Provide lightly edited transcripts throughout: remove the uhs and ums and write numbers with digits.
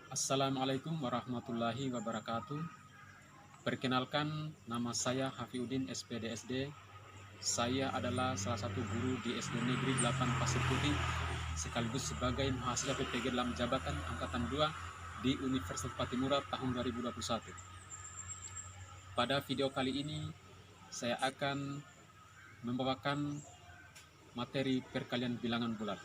Assalamualaikum warahmatullahi wabarakatuh. Perkenalkan, nama saya Hafiuddin SPDSD. Saya adalah salah satu guru di SD Negeri 8 Pasir Putih, sekaligus sebagai mahasiswa PPG dalam jabatan Angkatan 2 di Universitas Patimura tahun 2021. Pada video kali ini, saya akan membawakan materi perkalian bilangan bulat.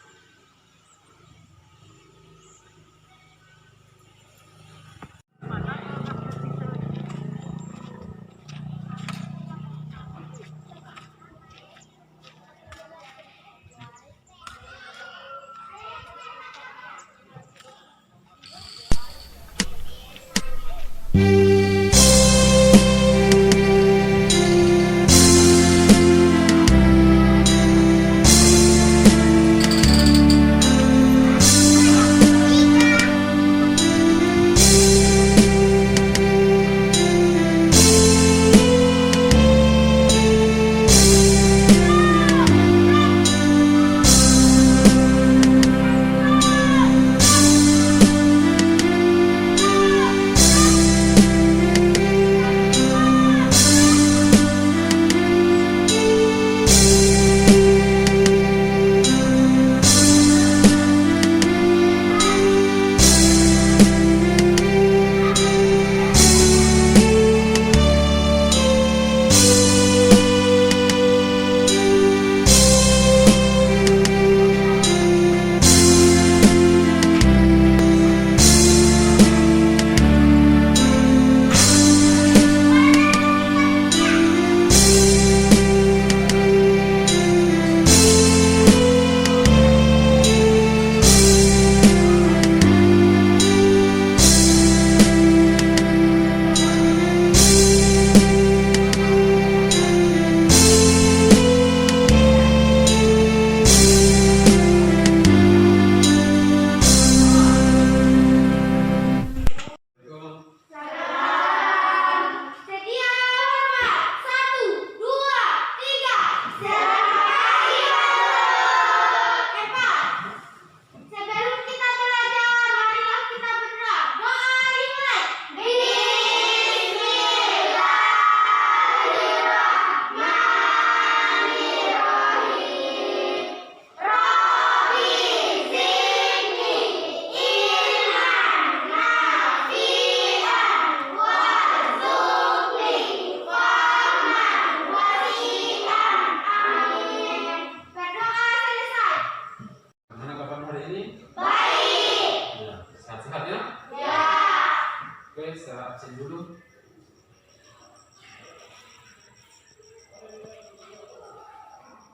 Saya absen dulu.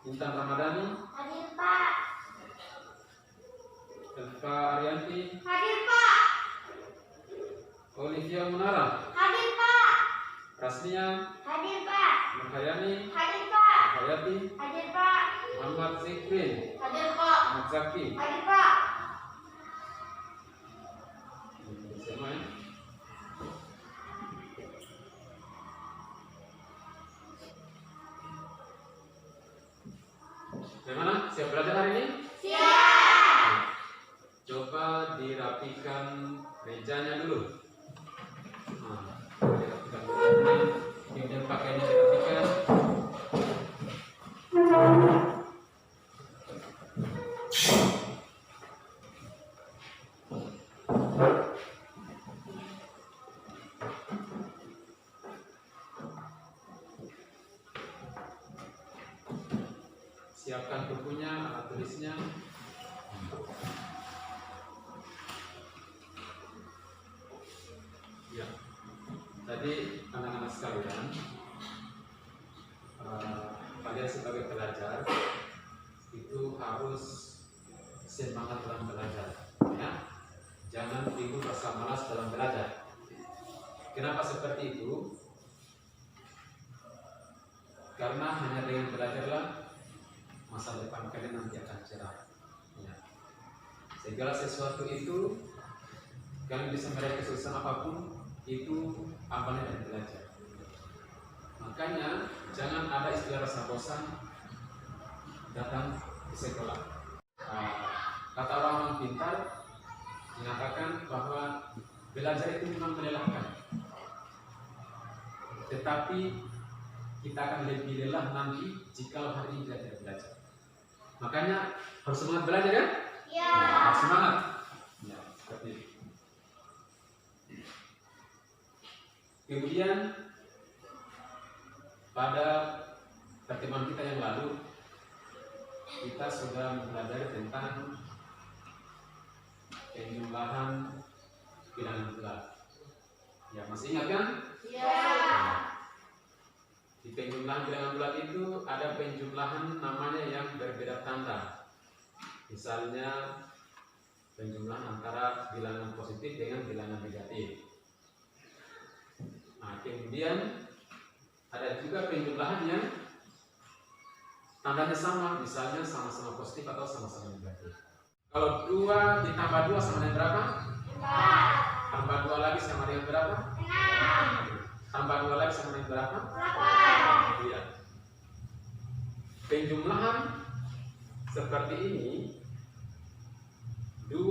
Intan Ramadhani. Hadir Pak. Elva Arianti. Hadir Pak. Olivia Munara. Hadir Pak. Rasnia. Hadir Pak. Nurhayani. Hadir Pak. Hayati. Hadir Pak. Muhammad Zikri. Hadir Pak. Ahmad Zaki. Hadir Pak. Semua ya? Bagaimana? Siap belajar hari ini? Siap. Coba dirapikan mejanya dulu. Dirapikan mejanya, kemudian pakaiannya dirapikan. Siapkan bukunya, alat tulisnya. Ya, tadi anak-anak sekalian, kalian sebagai pelajar itu harus semangat dalam belajar, ya. Jangan timbul rasa malas dalam belajar. Kenapa seperti itu? Karena hanya dengan belajarlah masa depan kalian nanti akan cerah, ya. Segala sesuatu itu kalian bisa meraih kesuksesan apapun itu awalnya dari belajar. Makanya jangan ada istilah rasa bosan datang ke sekolah. Kata orang pintar mengatakan bahwa belajar itu memang melelahkan, tetapi kita akan lebih lelah nanti jika hari ini kita tidak belajar. Makanya harus semangat belajar ya? Ya. Harus semangat. Ya, seperti itu. Kemudian pada pertemuan kita yang lalu kita sudah mempelajari tentang penjumlahan bilangan bulat. Ya, masih ingat kan? Ya. Di penjumlahan bilangan bulat itu ada penjumlahan namanya yang berbeda tanda. Misalnya penjumlahan antara bilangan positif dengan bilangan negatif. Nah, kemudian ada juga penjumlahan yang tandanya sama, misalnya sama-sama positif atau sama-sama negatif. Kalau 2 ditambah 2 sama dengan berapa? 4. Tambah 2 lagi sama dengan berapa? 6. Tambah 2 lagi sama dengan berapa? 8. Iya. Penjumlahan seperti ini 2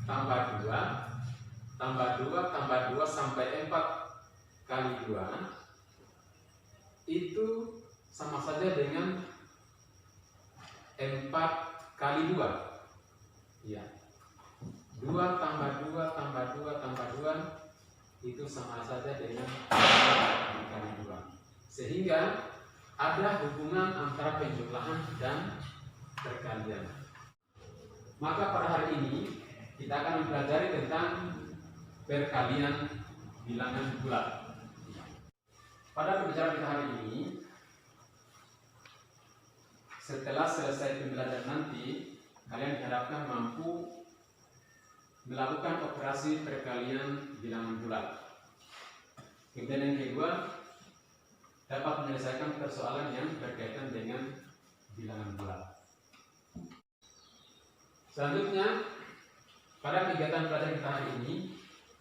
tambah 2 tambah 2 tambah 2 sampai 4 kali 2 itu sama saja dengan 4 kali 2. Iya. 2 tambah 2 tambah 2 tambah 2 itu sama saja dengan 4 kali 2. Sehingga ada hubungan antara penjumlahan dan perkalian. Maka pada hari ini kita akan mempelajari tentang perkalian bilangan bulat. Pada pembicaraan kita hari ini, setelah selesai pembelajaran nanti, kalian diharapkan mampu melakukan operasi perkalian bilangan bulat. Kemudian yang kedua, dapat menyelesaikan persoalan yang berkaitan dengan bilangan bulat. Selanjutnya, pada kegiatan pelajaran kita hari ini,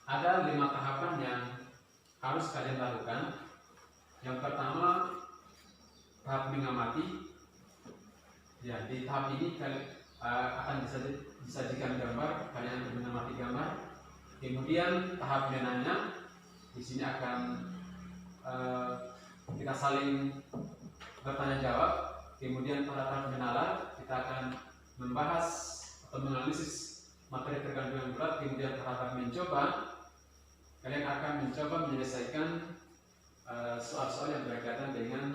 ada 5 tahapan yang harus kalian lakukan. Yang pertama, tahap mengamati. Ya, di tahap ini kalian akan disajikan gambar, kalian akan mengamati gambar. Kemudian tahap menanya, di sini akan kita saling bertanya jawab. Kemudian pada tahap menalar, kita akan membahas atau menganalisis materi perkalian bulat. Kemudian tahap mencoba, kalian akan mencoba menyelesaikan soal-soal yang berkaitan dengan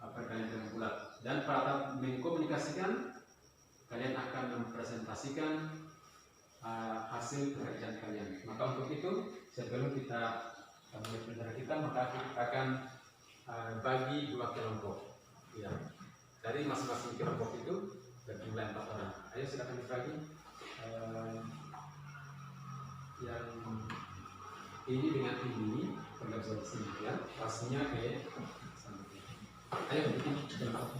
perkalian bilangan bulat. Dan pada tahap mengkomunikasikan, kalian akan mempresentasikan hasil pekerjaan kalian. Maka untuk itu, sebelum kita mulai pelajaran kita, maka kita akan bagi 2 kelompok. Ya. Dari masing-masing kelompok itu berjumlah 4 orang. Ayo silakan dibagi. Yang ini dengan ini pengerjaan di sini ya, pastinya kayak ayo bikin kelompok.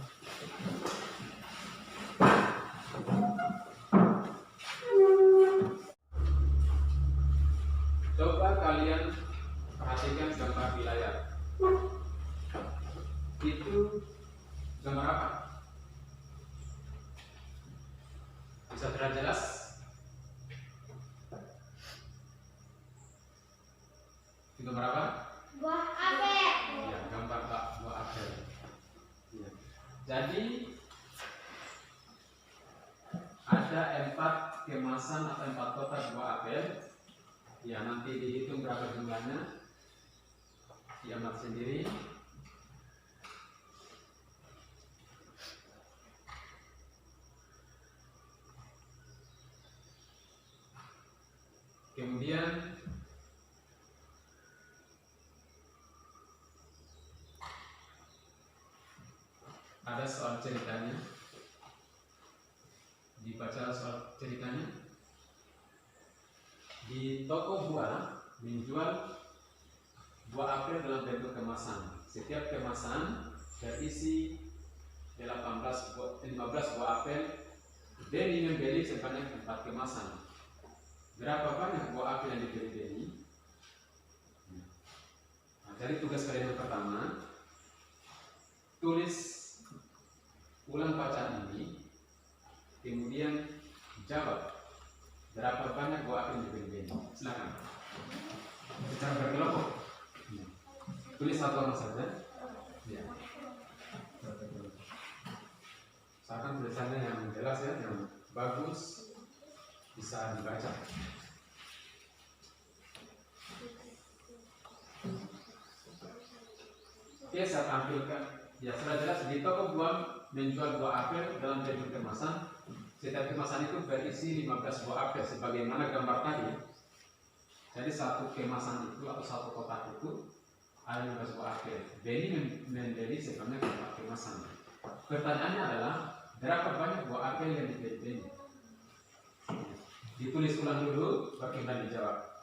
Coba kalian perhatikan gambar di layar. Itu gambar apa? Bisa terlihat jelas? Itu gambar apa? Buah apel. Ya, gambar buah apel. Ya. Jadi ada 4 kemasan atau 4 kotak buah apel. Ya, nanti dihitung berapa jumlahnya, diamati sendiri. Kemudian ada soal ceritanya, dibaca soal ceritanya. Di toko buah menjual buah apel dalam bentuk kemasan. Setiap kemasan berisi 15 buah apel. Denny membeli sebanyak 4 kemasan. Berapa banyak buah apel yang dibeli Denny? Nah, jadi tugas kalian yang pertama, tulis ulang bacaan ini, kemudian jawab berapa banyak buah apel yang dibeli Denny. Silakan. secara berkelompok. Tulis satu orang saja. Ya. Usahakan tulisannya yang jelas ya, yang bagus, bisa dibaca. Oke, saya tampilkan. Ya, sudah jelas di toko buah menjual buah apel dalam bentuk kemasan. Setiap kemasan itu berisi 15 buah apel sebagaimana gambar tadi. Jadi satu kemasan itu atau satu kotak itu ada 15 buah apel. Beni membeli sebanyak 4 kemasan. Pertanyaannya adalah berapa banyak buah apel yang dibeli Beni? Ditulis ulang dulu, bagaimana dijawab.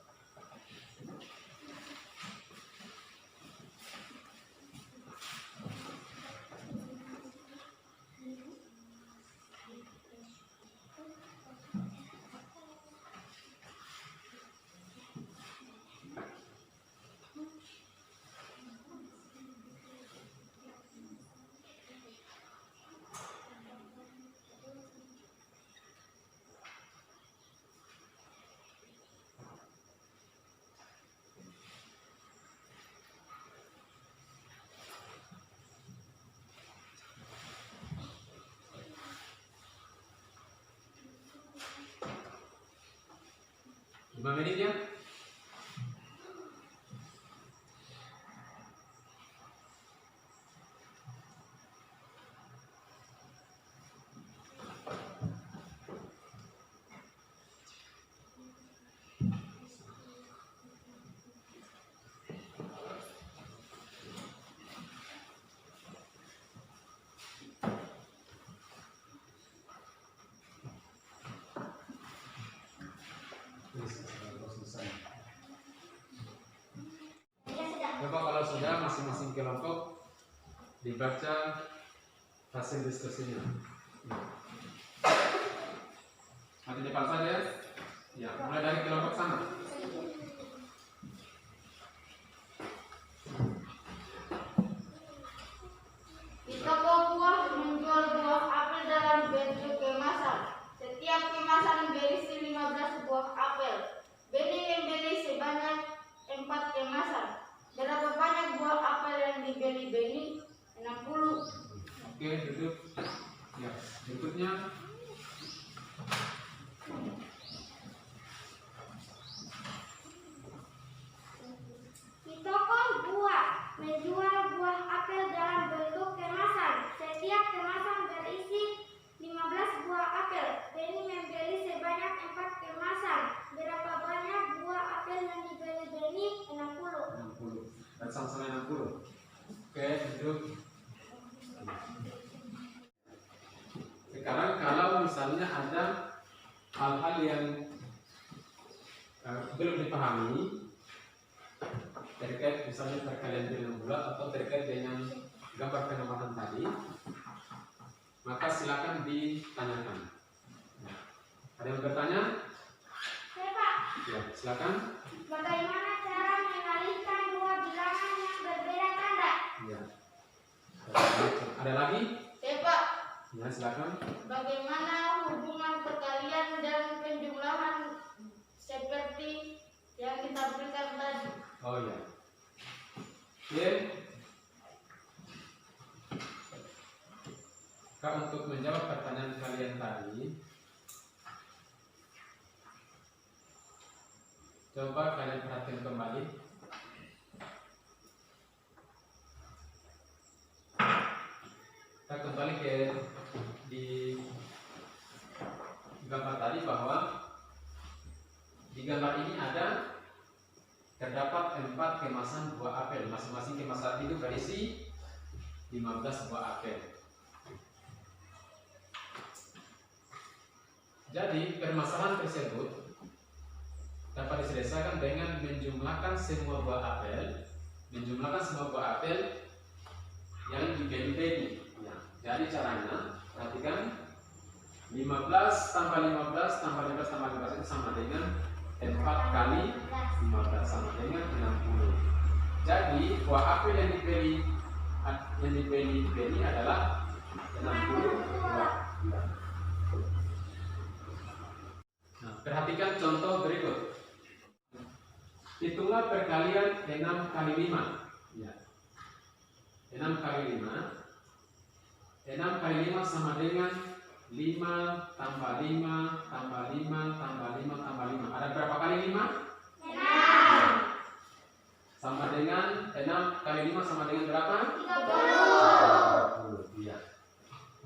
Lima menit ya. Coba kalau sudah masing-masing kelompok dibaca hasil diskusinya. Nanti depan saja. Ya, mulai dari kelompok sana. Di toko buah menjual buah apel dalam bentuk kemasan. Setiap kemasan berisi 15 buah apel. Beni membeli sebanyak 4 kemasan. Berapa banyak buah apel yang dibeli Beni? 60. Oke, duduk. Ya, berikutnya. Di toko buah menjual buah apel dalam bentuk kemasan. Setiap kemasan berisi 15 buah apel. Beni membeli sebanyak 4 kemasan. Berapa banyak buah apel yang dibeli Beni? 60. 60. Dan sama-sama 60. Oke, duduk. Sekarang kalau misalnya ada hal-hal yang belum dipahami terkait misalnya perkalian dengan bulat atau terkait dengan gambar pengamanan tadi, maka silakan ditanyakan. Ada yang bertanya? Saya Pak, Ya, silakan. bagaimana cara mengalihkan dua bilangan yang berbeda tanda? Ya. Ada lagi? Saya Pak, Ya, silakan. bagaimana hubungan perkalian dan penjumlahan seperti yang kita berikan tadi? Oh ya. Oke. Kak, untuk menjawab pertanyaan kalian tadi, coba kalian perhatikan kembali. Kita kembali ke di gambar tadi bahwa di gambar ini terdapat 4 kemasan buah apel. Masing-masing kemasan itu berisi 15 buah apel. Jadi permasalahan tersebut dapat diselesaikan dengan menjumlahkan semua buah apel, yang dibeli. Ya, jadi caranya perhatikan 15 tambah 15 tambah 15 tambah 15 itu sama dengan 4 kali 15 sama dengan 60. Jadi buah apel yang dibeli Beni adalah 60 buah. Nah, perhatikan contoh berikut. Hitunglah perkalian 6 kali 5. Ya. 6 kali 5. 6 kali 5 sama dengan 5 tambah 5 tambah 5 tambah 5 tambah 5. Ada berapa kali 5? 6. Sama dengan 6 kali 5 sama dengan berapa? 30. Ya.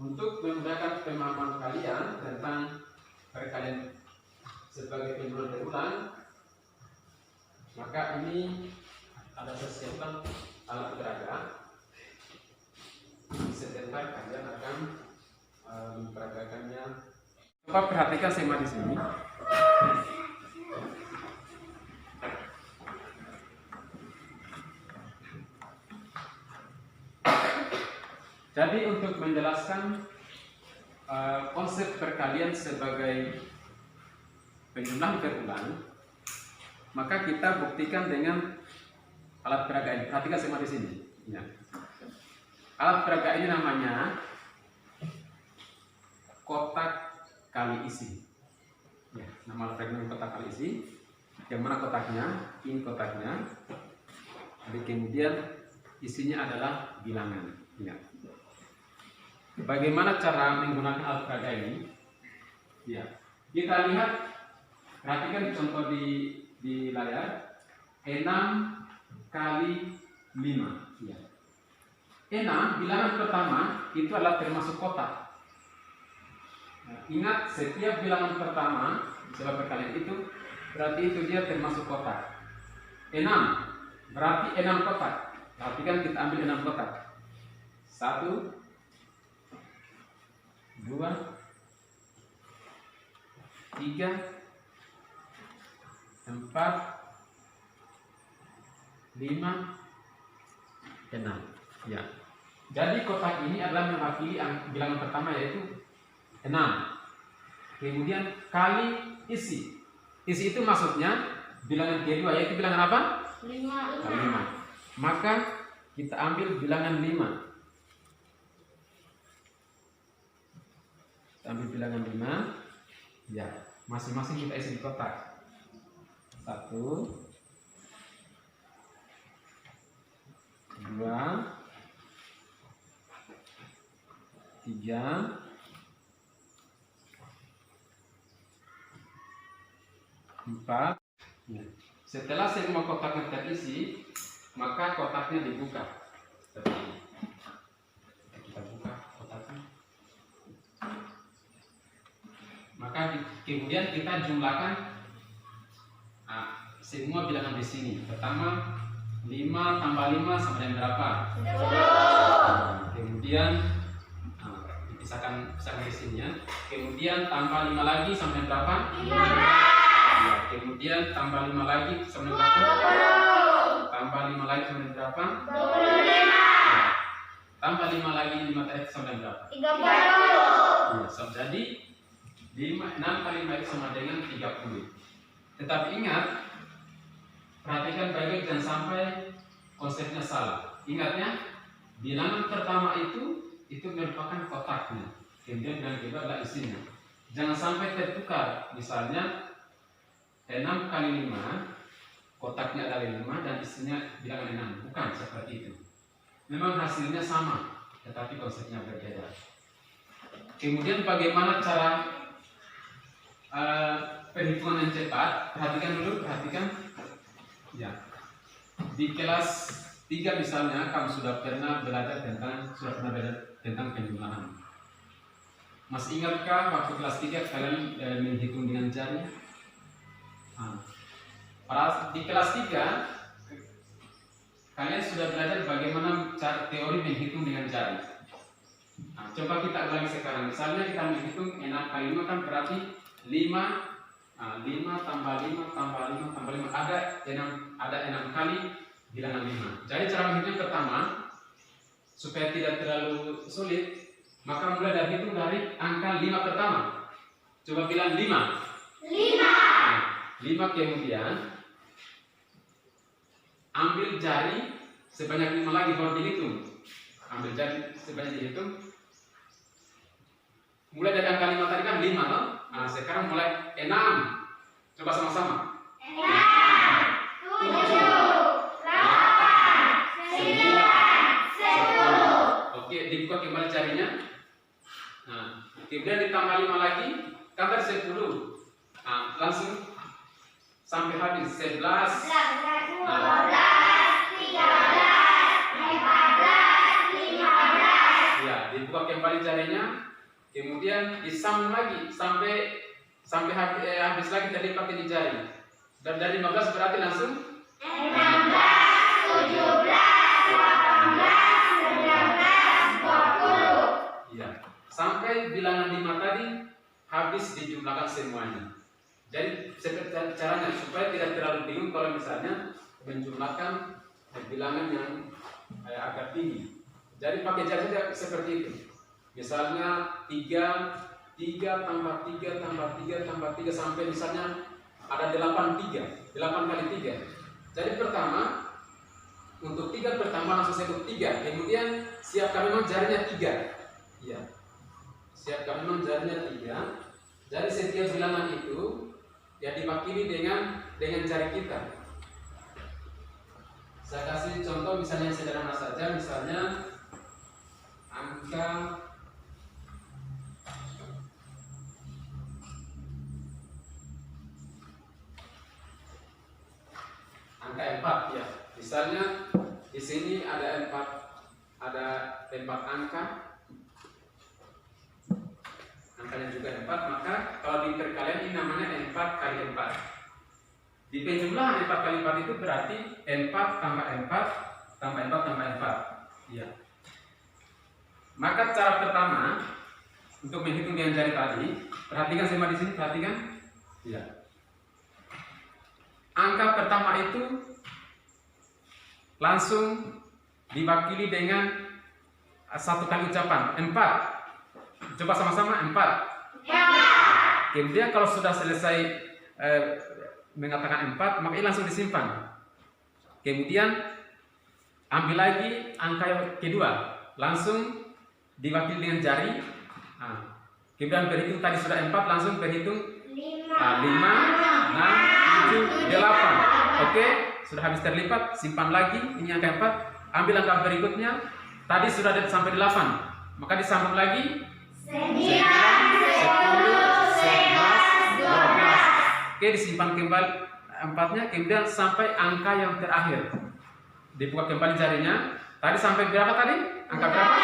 Untuk memudahkan pemahaman kalian tentang perkalian sebagai penjualan berulang, maka ini ada persiapan alat peraga. Sebentar kalian akan memperagakannya. Coba perhatikan skema di sini. Jadi untuk menjelaskan konsep perkalian sebagai penjumlahan berulang, maka kita buktikan dengan alat peraga ini. Perhatikan skema di sini. Ya. Alat peraga ini namanya kotak kali isi. Ya, nama alat peraga kotak kali isi. Yang mana kotaknya? Ini kotaknya. Jadi kemudian isinya adalah bilangan. Ya. Bagaimana cara menggunakan alat peraga ini? Ya, kita lihat, perhatikan contoh di layar. 6 kali 5. Ya. 6 bilangan pertama itu adalah termasuk kotak. Nah, ingat, setiap bilangan pertama setelah perkalian itu berarti itu dia termasuk kotak. 6 berarti 6 kotak. Perhatikan, kita ambil 6 kotak. 1, 2, 3, 4, 5, 6. Ya. Jadi kotak ini adalah mewakili bilangan pertama, yaitu 6. Kemudian kali isi. Isi itu maksudnya bilangan kedua, yaitu bilangan apa? 5. Kali 5. Maka kita ambil bilangan 5. Ambil bilangan 5. Ya, masing-masing kita isi di kotak. 1, 2, 3, 4. Ya. Setelah semua kotaknya terisi, maka kotaknya dibuka. Seperti ini. Kita buka kotaknya. Maka kemudian kita jumlahkan semua bilangan di sini. Pertama 5 tambah 5 sama dengan berapa? 10. Kemudian dipisahkan di sini ya. Kemudian tambah 5 lagi sama dengan berapa? 15. Ya, kemudian tambah 5 lagi sama dengan berapa? 20. Tambah 5 lagi sama dengan berapa? 25. Ya. Tambah 5 lagi 5 tadi sama dengan berapa? 30. Ya, jadi 6 kali 5 itu sama dengan 30. Tetapi ingat, perhatikan baik-baik jangan sampai konsepnya salah. Ingatnya, bilangan pertama itu merupakan kotaknya. Kemudian bilangan kedua adalah isinya. Jangan sampai tertukar. Misalnya 6 kali 5, kotaknya adalah 5 dan isinya bilangan 6. Bukan seperti itu. Memang hasilnya sama, tetapi konsepnya berbeda. Kemudian bagaimana cara perhitungan yang cepat? Perhatikan. Ya. Di kelas 3 misalnya, kamu sudah pernah belajar tentang penjumlahan. Masih ingatkah waktu kelas 3 kalian menghitung dengan jari? Di kelas 3 kalian sudah belajar bagaimana cara teori menghitung dengan jari. Coba kita ulangi sekarang. Misalnya kita menghitung 6 kali 5 kan berarti 5 tambah 5 tambah 5 tambah 5. Ada 6 kali bilangan 5. Jadi cara menghitungnya pertama, supaya tidak terlalu sulit, maka mulai dari hitung dari angka 5 pertama. Coba bilang 5. 5 kemudian ambil jari sebanyak 5 lagi baru dihitung. Ambil jari sebanyak dihitung. Mulai dari angka 5 tadi kan 5 loh. Sekarang mulai 6. Coba sama-sama. 6, 7, Kemudian ditambah 5 lagi, kan tadi 10. Nah, langsung sampai habis 11. 12, 13, 14, 15. Ya, dibuka kembali jarinya, kemudian disambung lagi sampai habis lagi terlipat di jari. Dan dari 15 berarti langsung 16, 17, 18, 19, 20. ya, sampai bilangan 5 tadi habis dijumlahkan semuanya. Jadi seperti caranya supaya tidak terlalu bingung kalau misalnya menjumlahkan bilangan yang agak tinggi. Jadi pakai jari saja seperti itu. Misalnya 3 tambah 3 tambah 3 tambah 3 sampai misalnya ada 8 kali 3. Jadi pertama untuk 3 pertama langsung sebut 3. Kemudian siapkan memang jarinya 3. Ya. Siapkan memang jarinya 3. Jadi setiap bilangan itu ya diwakili dengan jari kita. Saya kasih contoh misalnya yang sederhana saja, misalnya angka angka 4 ya. Misalnya di sini ada 4 angka. Angkanya juga 4, maka kalau di perkalian ini namanya 4 kali 4. Di penjumlahan 4 kali 4 itu berarti 4 tambah 4 tambah 4 tambah 4. Iya. Maka cara pertama untuk menghitung dengan jari tadi, perhatikan sama di sini, perhatikan. Iya. Angka pertama itu langsung diwakili dengan satu kali ucapan 4. Coba sama-sama 4. Kemudian kalau sudah selesai mengatakan 4, maka ini langsung disimpan. Kemudian ambil lagi angka yang kedua, langsung diwakili dengan jari. Kemudian berhitung tadi sudah 4, langsung berhitung 5, 6, 7, 8. Oke, sudah habis terlipat, simpan lagi. Ini angka 4. Ambil angka berikutnya. Tadi sudah sampai 8, maka disambung lagi 9, 10, 11, 12. Oke, disimpan kembali 4-nya, kemudian sampai angka yang terakhir. Dibuka kembali jarinya. Tadi sampai berapa tadi? Angka berapa?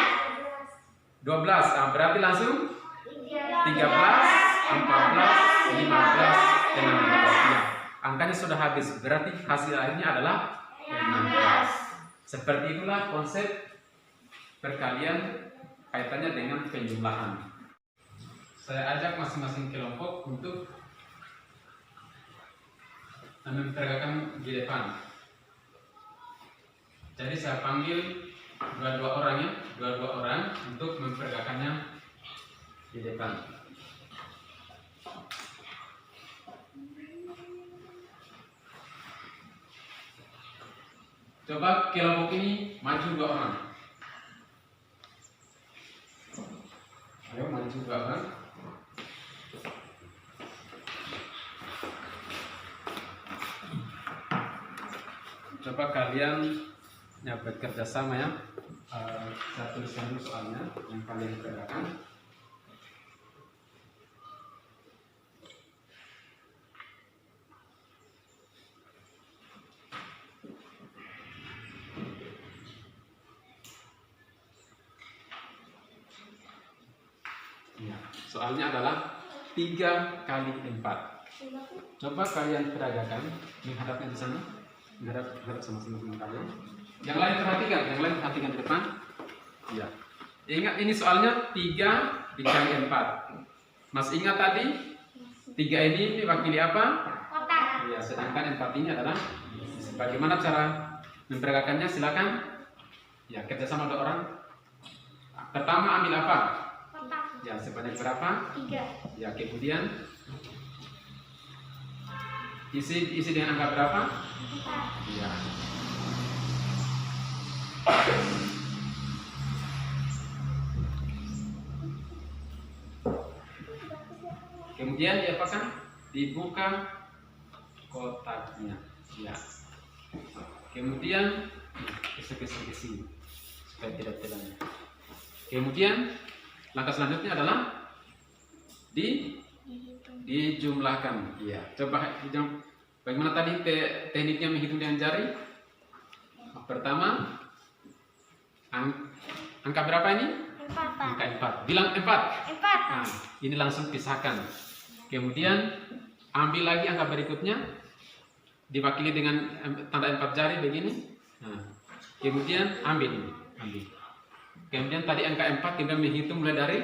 12. Nah, berarti langsung 13, 14, 15, 16. Ya, angkanya sudah habis. Berarti hasil akhirnya adalah 16. Seperti itulah konsep perkalian kaitannya dengan penjumlahan. Saya ajak masing-masing kelompok untuk memperagakan di depan. Jadi saya panggil dua-dua orang untuk memperagakannya di depan. Coba kelompok ini maju 2 orang. Ayo maju 2 orang. Coba kalian bekerja sama ya. Saya tuliskan dulu soalnya yang kalian kerjakan. Ya, soalnya adalah 3 kali 4. Coba kalian peragakan, menghadapnya di sana, menghadap sama-sama teman kalian. Yang lain perhatikan di depan. Ya. Ingat ini soalnya 3 dikali 4. Mas ingat tadi 3 ini diwakili apa? Kotak. Ya, sedangkan 4 ini adalah bagaimana cara memperagakannya? Silakan. Ya, kerjasama 2 orang. Pertama ambil apa? Kotak. Ya, sebanyak berapa? 3. Ya, kemudian isi dengan angka berapa? 4. Ya. Kemudian diapakan? Dibuka kotaknya. Ya. Kemudian geser-geser ke sini supaya tidak telanjang. Kemudian langkah selanjutnya adalah dijumlahkan. Iya, coba bagaimana tadi tekniknya menghitung dengan jari? Pertama, angka berapa ini? 4. Angka 4. Bilang 4. 4. Nah, ini langsung pisahkan. Kemudian ambil lagi angka berikutnya, diwakili dengan tanda 4 jari begini. Nah, kemudian ambil ini, ambil. Kemudian tadi angka 4 tinggal menghitung mulai dari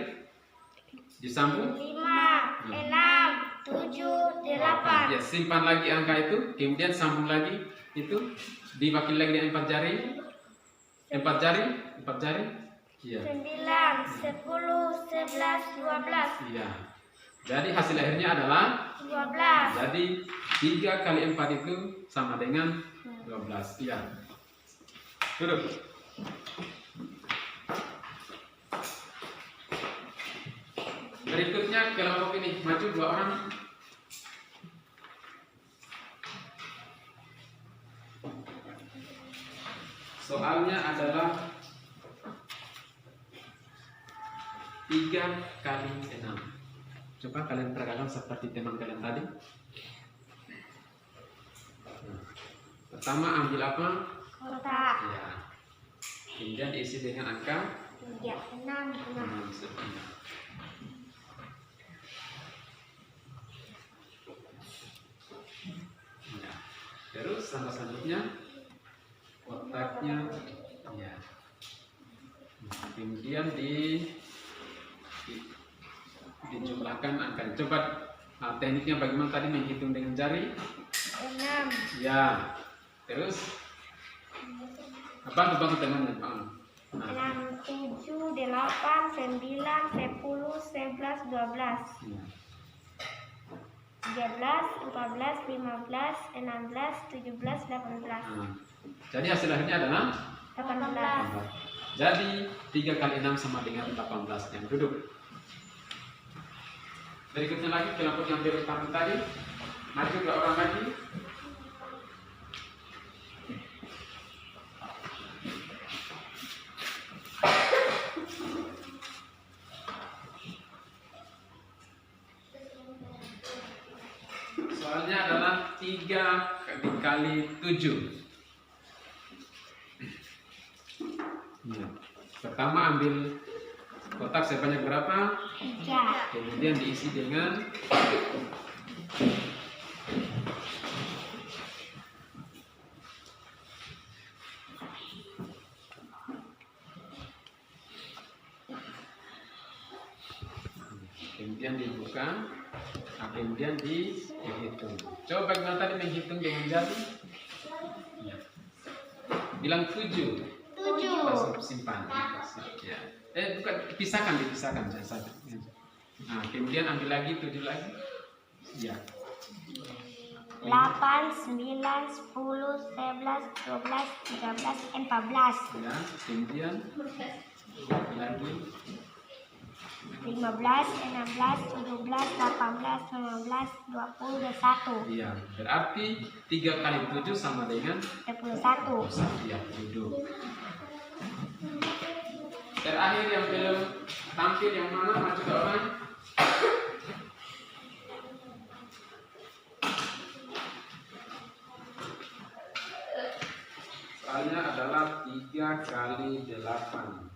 disambung 5, 6, 7, 8. Ya, simpan lagi angka itu, kemudian sambung lagi itu, diwakili lagi dengan 4 jari. 4 jari, 4 jari. Iya. 9, 10, 11, 12. Iya. Jadi hasil akhirnya adalah 12. jadi 3 kali 4 itu sama dengan 12. Iya. Duduk. Berikutnya kelompok ini, maju 2 orang. Soalnya adalah 3 kali 6. Coba kalian peragakan seperti teman kalian tadi. Nah, pertama ambil apa? Kotak. Ya. Kemudian diisi dengan angka 3, 6, 6. 6. Ya. Terus sama selanjutnya kotaknya, ya. Kemudian dijumlahkan angkanya. Coba tekniknya bagaimana tadi menghitung dengan jari? 6. Ya. Terus bantu temannya. Nah. 6, 7, 8, 9, 10, 11, 12. Ya. 13, 14, 15, 16, 17, 18. Nah. Jadi hasil akhirnya adalah 18. Jadi 3 kali 6 sama dengan 18. Yang duduk. Berikutnya lagi kelompok yang pertama tadi, maju 2 orang lagi. Soalnya adalah 3 kali 7. Ya. Pertama ambil kotak sebanyak berapa? 3. Kemudian diisi dengan kemudian dibuka, kemudian dihitung. Coba bagaimana tadi menghitung dengan jari? Ya. Bilang 7. 7. Langsung simpan. Ya. Bukan, dipisahkan jangan sampai. Nah, kemudian ambil lagi 7 lagi. Ya. 8, 9, 10, 11, 12, 13, 14. Ya, kemudian lagi 15, 16, 17, 18, 19, 20, 21. iya, berarti 3 kali 7 sama dengan 21. ya, duduk. Terakhir yang belum tampil yang mana, maju ke orang. Soalnya adalah 3 kali 8.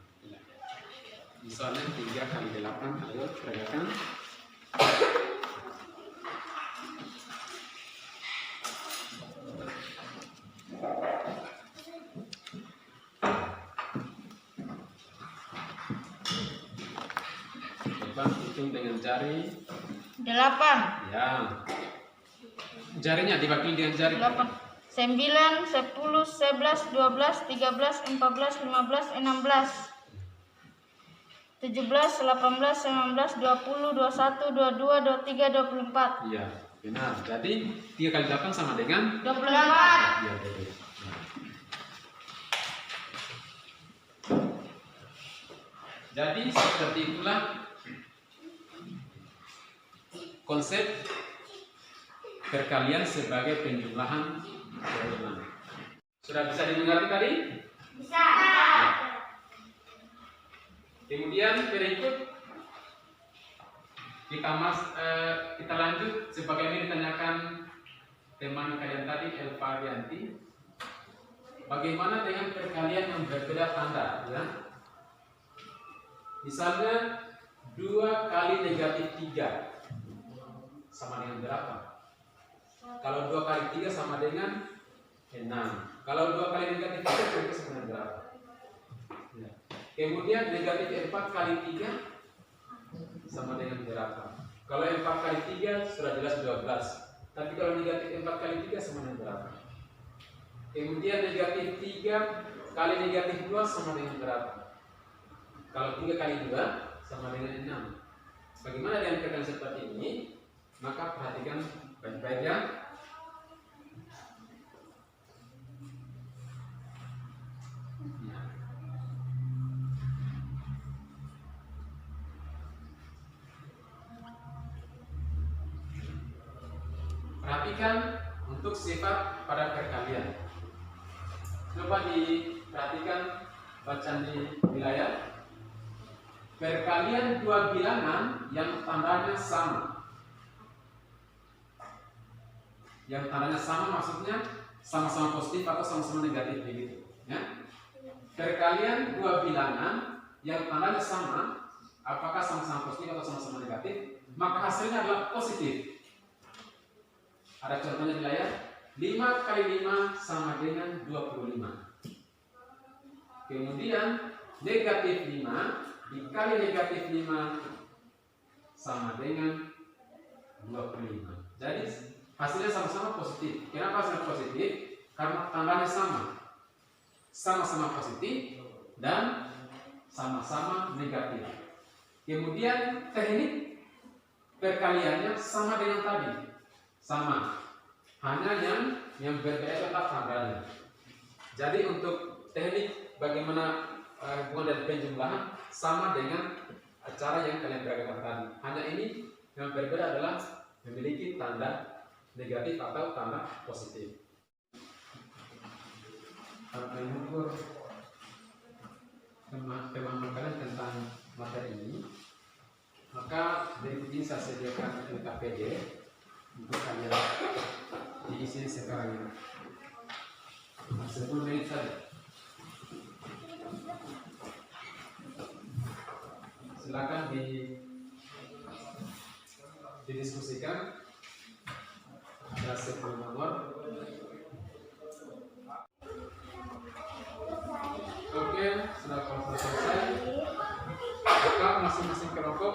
Misalnya 3 kali 8, ayo peragakan. Coba hitung dengan jari. 8. Ya. Jarinya diwakili dengan jari. 8. 9, 10, 11, 12, 13, 14, 15, 16. 17, 18, 19, 20, 21, 22, 23, 24. Iya, benar. Jadi 3 kali 8 sama dengan 24. ya, betul. Jadi seperti itulah konsep perkalian sebagai penjumlahan ulang. Sudah bisa dimengerti tadi? Bisa. Kemudian Kita lanjut sebagaimana ditanyakan teman kalian tadi, Elva Dianti. Bagaimana dengan perkalian yang berbeda tanda, ya? Misalnya 2 kali negatif 3 sama dengan berapa? Kalau 2 kali 3 sama dengan 6. Kalau 2 kali negatif 3 sama dengan berapa? Ya. Kemudian negatif 4 kali 3 sama dengan berapa? Kalau 4 kali 3 sudah jelas 12. Tapi kalau negatif 4 kali 3 sama dengan berapa? Kemudian negatif 3 kali negatif 2 sama dengan berapa? Kalau 3 kali 2 sama dengan 6. Bagaimana dengan perkalian seperti ini? Maka perhatikan baik-baik ya. Perhatikan untuk sifat pada perkalian. Coba diperhatikan bacaan di wilayah. Perkalian 2 bilangan yang tandanya sama. Yang tandanya sama maksudnya sama-sama positif atau sama-sama negatif begitu, ya. Perkalian 2 bilangan yang tandanya sama, apakah sama-sama positif atau sama-sama negatif, maka hasilnya adalah positif. Ada contohnya di layar. 5 kali 5 sama dengan 25. Kemudian negatif 5 dikali negatif 5 sama dengan 25. Jadi hasilnya sama-sama positif. Kenapa hasilnya positif? Karena tandanya sama. Sama-sama positif dan sama-sama negatif. Kemudian teknik perkaliannya sama dengan tadi. Sama. Hanya yang berbeda tetap tandanya. Jadi untuk teknik bagaimana hubungan dan penjumlahan sama dengan cara yang kalian berikan tadi. Hanya ini yang berbeda adalah memiliki tanda negatif atau tanda positif. Kalau kalian mengukur pemahaman kalian tentang materi ini, maka berikut ini saya sediakan LKPD untuk kalian diisi sekarang ini. 10 menit saja. Silakan didiskusikan. Ada 10 nomor. Oke, sudah selesai. Maka masing-masing kelompok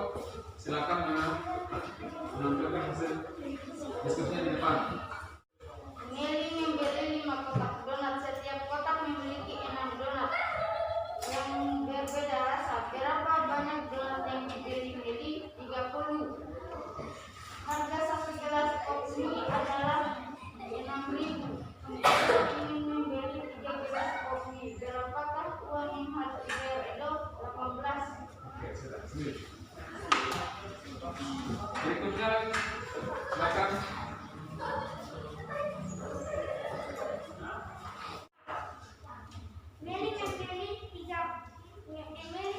silakan menampilkan hasil diskusinya di depan. Meli membeli 5 kotak donat. Setiap kotak memiliki 6 donat yang berbeda rasa. Berapa banyak donat yang dibeli Meli? 30. Harga 1 gelas kopi adalah 6.000. Ingin membeli 3 gelas kopi. Berapakah uang yang harus dibayar Edo? 18. Berikutnya silakan. Meli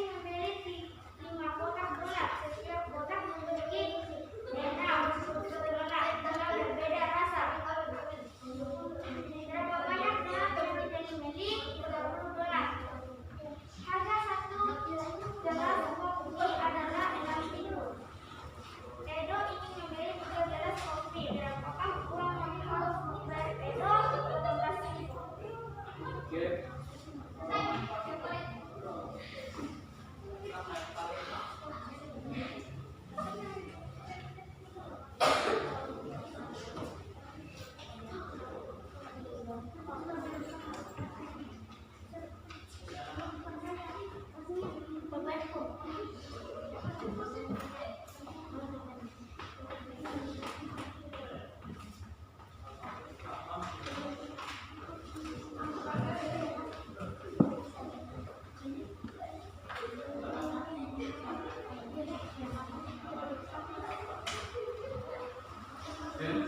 membeli 5 kotak donat. Setiap kotak memiliki 6 donat dengan berbeda rasa. Berapa banyak donat yang dibeli Meli? 30 donat. Harga 1 gelas kopi adalah 6.000. Edo ingin membeli 3 gelas kopi. Berapakah uang yang harus dibayar Edo? 18.000. Oke.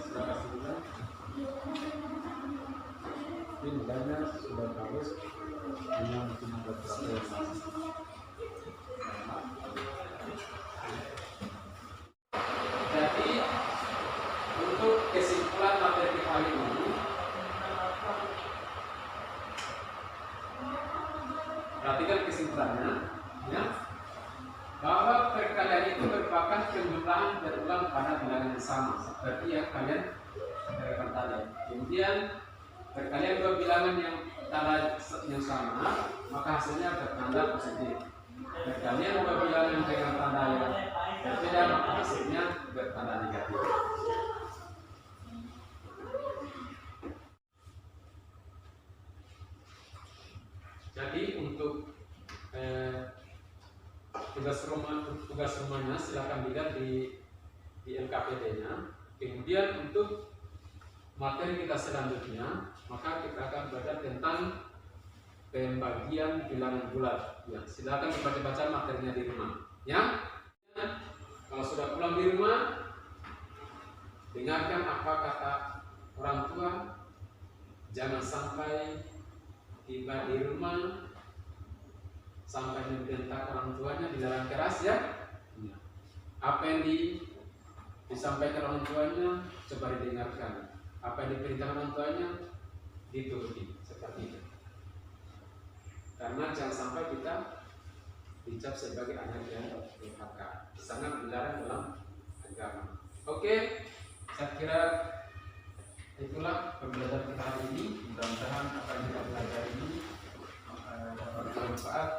Sudah kasih dulu. Ini nilainya sudah bagus. Hanya mungkin ada beberapa yang masih. kesimpulannya, ya, bahwa perkalian itu merupakan penjumlahan berulang pada bilangan yang sama seperti yang kalian berikan tadi. Kemudian perkalian dua bilangan yang tanda yang sama, maka hasilnya bertanda positif. Perkalian dua bilangan dengan tanda yang berbeda, maka hasilnya bertanda negatif. Jadi untuk tugas rumahnya silakan dilihat di LKPD-nya. Kemudian untuk materi kita selanjutnya, maka kita akan belajar tentang pembagian bilangan bulat. Ya, silakan dibaca-baca materinya di rumah. Ya, kalau sudah pulang di rumah, dengarkan apa kata orang tua. Jangan sampai tiba di rumah sampai membentak orang tuanya, dilarang keras, ya. Apa yang disampaikan orang tuanya coba didengarkan. Apa yang diperintahkan orang tuanya dituruti, seperti itu. Karena jangan sampai kita dicap sebagai anak yang durhaka. Sangat dilarang dalam agama. Oke, saya kira itulah pembelajaran kita hari ini. Mudah-mudahan apa yang kita belajar ini dapat bermanfaat.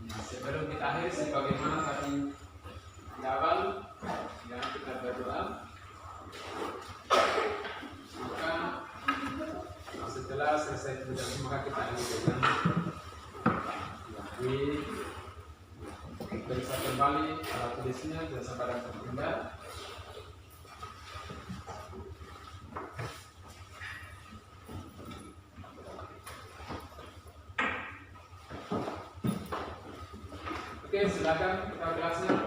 Nah, sebelum kita akhiri, sebagaimana tadi di awal, ya, kita berdoa. Maka setelah selesai berdoa, maka kita akhiri dengan bisa kembali alat tulisnya jasa pada tertunda. Oke, silakan kita kelasnya.